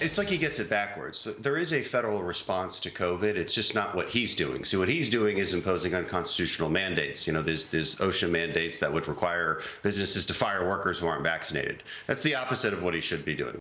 It's like he gets it backwards. So there is a federal response to COVID. It's just not what he's doing. So what he's doing is imposing unconstitutional mandates. There's OSHA mandates that would require businesses to fire workers who aren't vaccinated. That's the opposite of what he should be doing.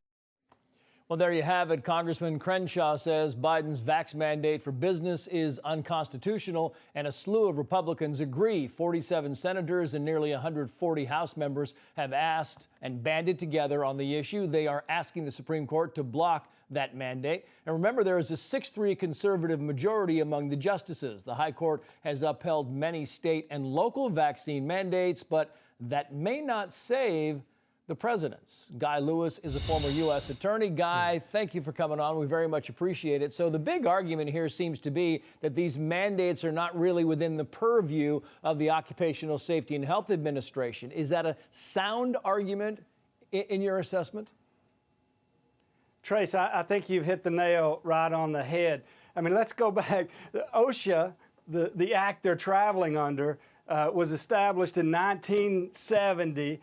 Well, there you have it. Congressman Crenshaw says Biden's vax mandate for business is unconstitutional, and a slew of Republicans agree. 47 senators and nearly 140 House members have asked and banded together on the issue. They are asking the Supreme Court to block that mandate. And remember, there is a 6-3 conservative majority among the justices. The High Court has upheld many state and local vaccine mandates, but that may not save the president's. Guy Lewis is a former U.S. attorney. Guy, thank you for coming on. We very much appreciate it. So the big argument here seems to be that these mandates are not really within the purview of the Occupational Safety and Health Administration. Is that a sound argument in your assessment? Trace, I think you've hit the nail right on the head. I mean, let's go back. The OSHA, the act they're traveling under, was established in 1970.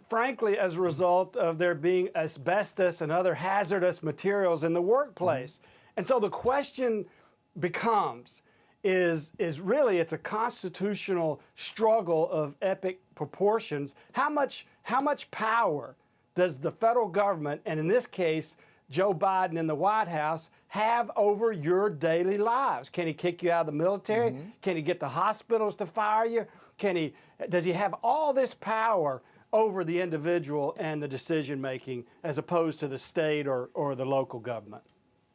Frankly, as a result of there being asbestos and other hazardous materials in the workplace. And so the question becomes, is really it's a constitutional struggle of epic proportions. How much power does the federal government, and in this case, Joe Biden in the White House, have over your daily lives? Can he kick you out of the military? Can he get the hospitals to fire you? Does he have all this power over the individual and the decision-making as opposed to the state or the local government?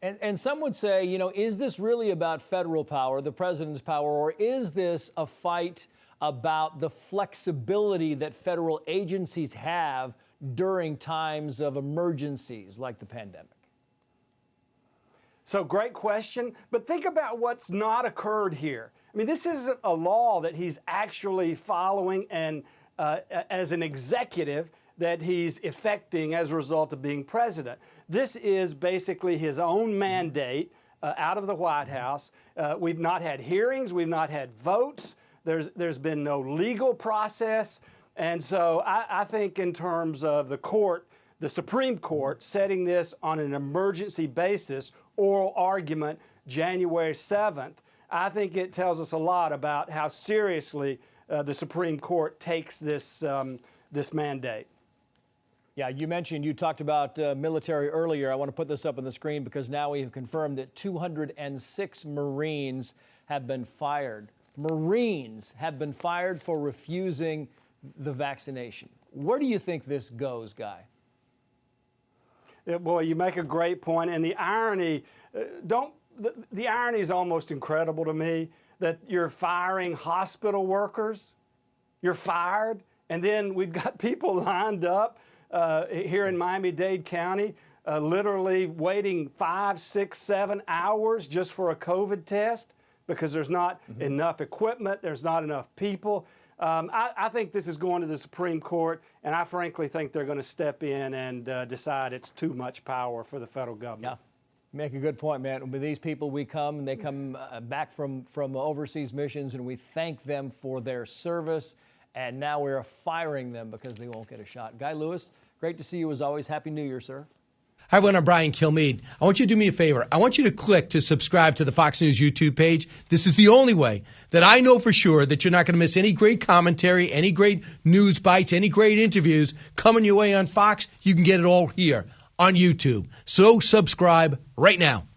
And some would say, is this really about federal power, the president's power, or is this a fight about the flexibility that federal agencies have during times of emergencies like the pandemic? So great question, but think about what's not occurred here. I mean, this isn't a law that he's actually following and as an executive that he's effecting as a result of being president. This is basically his own mandate out of the White House. We've not had hearings, we've not had votes, there's been no legal process. And so I think in terms of the court, the Supreme Court setting this on an emergency basis, oral argument January 7th, I think it tells us a lot about how seriously the Supreme Court takes this mandate. Yeah, you talked about military earlier. I want to put this up on the screen because now we have confirmed that 206 Marines have been fired. Marines have been fired for refusing the vaccination. Where do you think this goes, Guy? Well, you make a great point, and the irony, the irony is almost incredible to me that you're firing hospital workers, you're fired, and then we've got people lined up here in Miami-Dade County, literally waiting 5, 6, 7 hours just for a COVID test because there's not enough equipment, there's not enough people. I think this is going to the Supreme Court, and I frankly think they're going to step in and decide it's too much power for the federal government. Yeah. You make a good point, man. With these people, they come back from overseas missions, and we thank them for their service, and now we're firing them because they won't get a shot. Guy Lewis, great to see you as always. Happy New Year, sir. Hi, everyone. I'm Brian Kilmeade. I want you to do me a favor. I want you to click to subscribe to the Fox News YouTube page. This is the only way that I know for sure that you're not going to miss any great commentary, any great news bites, any great interviews coming your way on Fox. You can get it all here on YouTube. So subscribe right now.